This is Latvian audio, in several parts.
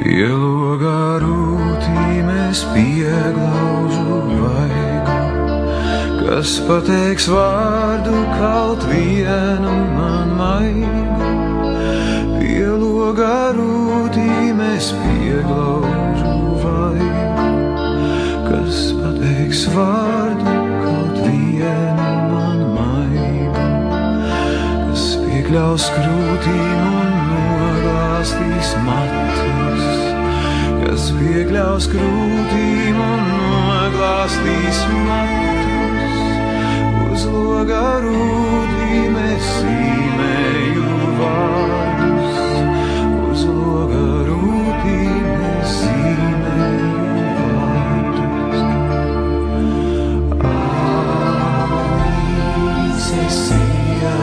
Pielogā rūtīm es pieglaužu vaigu, kas pateiks vārdu kaut vienu man maigu. Pielogā rūtīm es pieglaužu vaigu, kas pateiks vārdu kaut vienu man maigu, kas piekļaus krūtīm un noglāstīs matus, kas piekļaus krūtīm un noglāstīs matus. Uz loga rūtīm es zīmēju vārdus, uz loga rūtīm es zīmēju vārdus. Ālis ejā,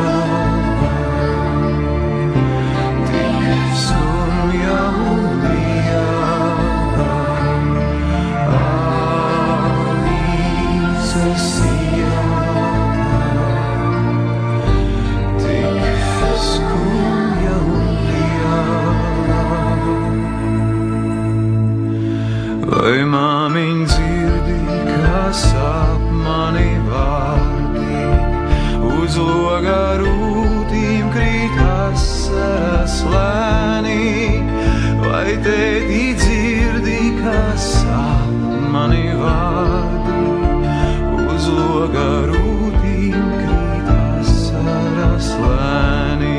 tik skumja un liela. Ālis ejā, tik skumja un liela. Vai māmiņ dzirdi, kā sāp mani vārdi, uz loga rūtīm krīt asaras lēni? Vai tēti dzirdi, kā sāp mani vārdi, uz loga rūtīm krīt asaras lēni?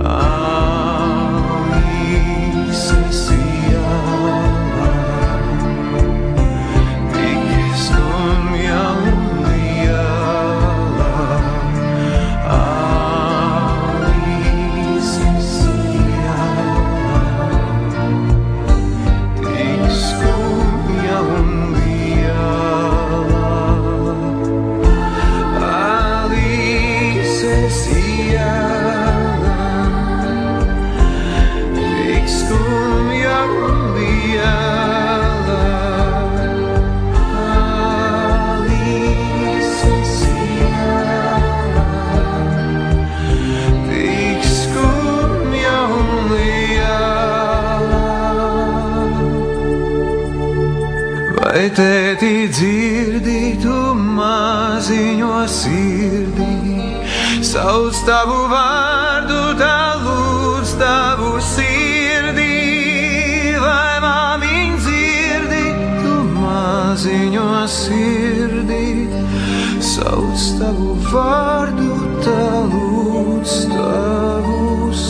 Ālis ejā, tik skumja un liela. Ālis ejā, tik skumja un liela. Ālis ejā, tik skumja un liela. Ālis ejā, tik skumja un liela. Vai tēti dzirdi, tu maziņo sirdī, sauc tavu vārdu, tā lūdz tavu sirdī? Vai māmiņ dzirdi, tu maziņo sirdī, sauc tavu vārdu, tā lūdz tavu sirdī?